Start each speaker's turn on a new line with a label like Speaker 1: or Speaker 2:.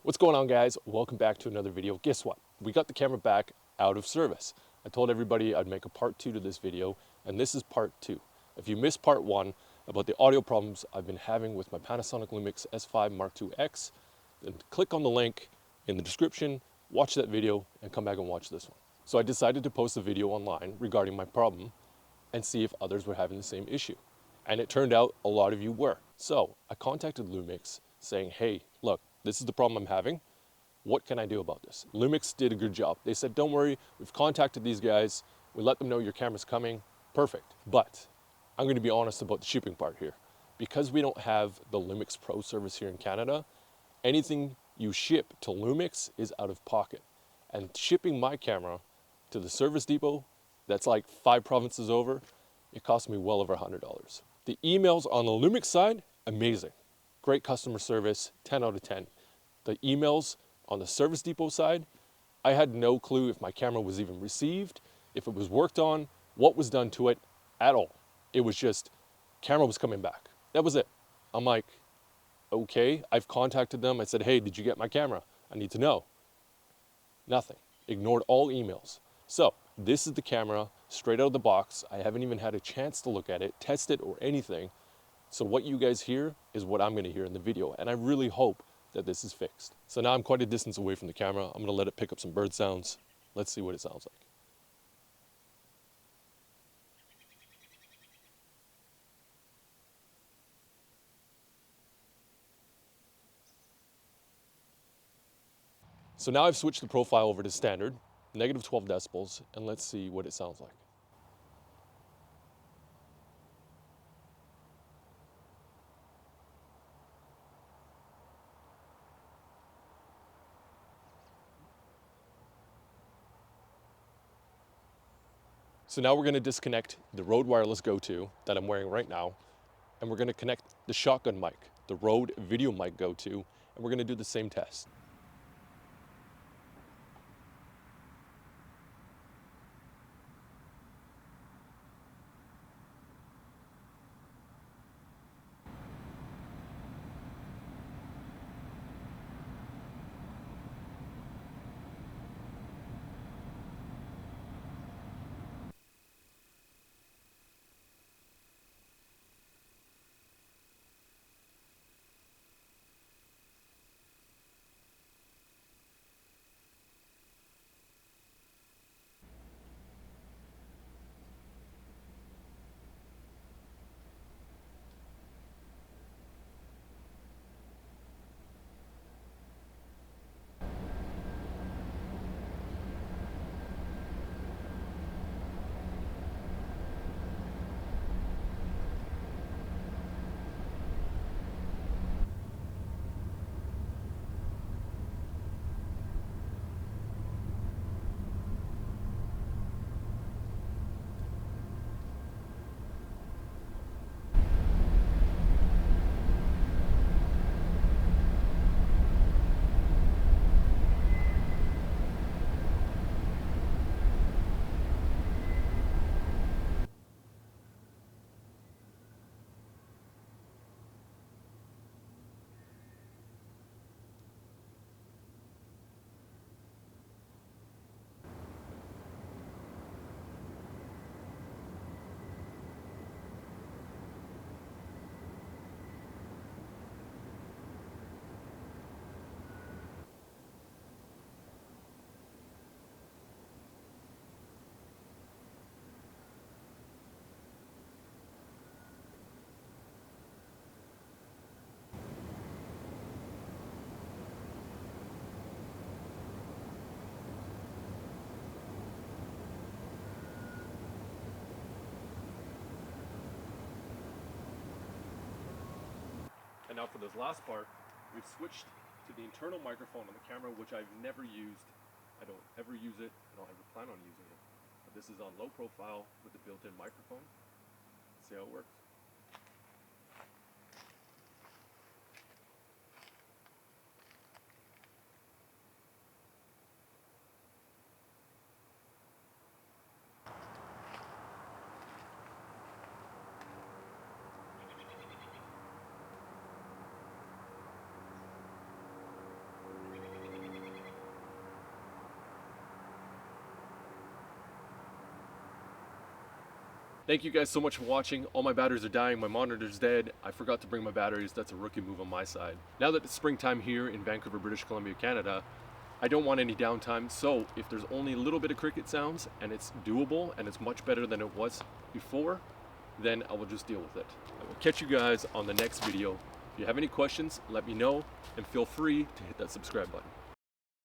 Speaker 1: What's going on, guys? Welcome back to another video. Guess what? We got the camera back out of service. I told everybody I'd make a part 2 to this video, and this is part 2. If you missed part 1 about the audio problems I've been having with my Panasonic Lumix S5 Mark II X, then click on the link in the description, watch that video, and come back and watch this one. So I decided to post a video online regarding my problem and see if others were having the same issue. And it turned out a lot of you were. So I contacted Lumix saying, hey, look, this is the problem I'm having. What can I do about this? Lumix did a good job. They said, don't worry, we've contacted these guys. We let them know your camera's coming. Perfect. But I'm going to be honest about the shipping part here. Because we don't have the Lumix Pro service here in Canada, anything you ship to Lumix is out of pocket. And shipping my camera to the service depot, that's like 5 provinces over, it cost me well over $100. The emails on the Lumix side, amazing. Great customer service, 10 out of 10. The emails on the service depot side, I had no clue if my camera was even received, if it was worked on, what was done to it at all. It was just, camera was coming back. That was it. I'm like, okay, I've contacted them. I said, hey, did you get my camera? I need to know. Nothing. Ignored all emails. So this is the camera straight out of the box. I haven't even had a chance to look at it, test it, or anything. So what you guys hear is what I'm going to hear in the video. And I really hope that this is fixed. So now I'm quite a distance away from the camera. I'm going to let it pick up some bird sounds. Let's see what it sounds like. So now I've switched the profile over to standard, negative 12 decibels, and let's see what it sounds like. So now we're going to disconnect the Rode Wireless Go 2 that I'm wearing right now, and we're going to connect the shotgun mic, the Rode Video Mic Go 2, and we're going to do the same test. And now for this last part, we've switched to the internal microphone on the camera, which I've never used. I don't ever use it. I don't ever plan on using it. But this is on low profile with the built-in microphone. Let's see how it works. Thank you guys so much for watching. All my batteries are dying, my monitor's dead. I forgot to bring my batteries. That's a rookie move on my side. Now that it's springtime here in Vancouver, British Columbia, Canada, I don't want any downtime, so if there's only a little bit of cricket sounds and it's doable and it's much better than it was before, then I will just deal with it. I will catch you guys on the next video. If you have any questions, let me know, and feel free to hit that subscribe button.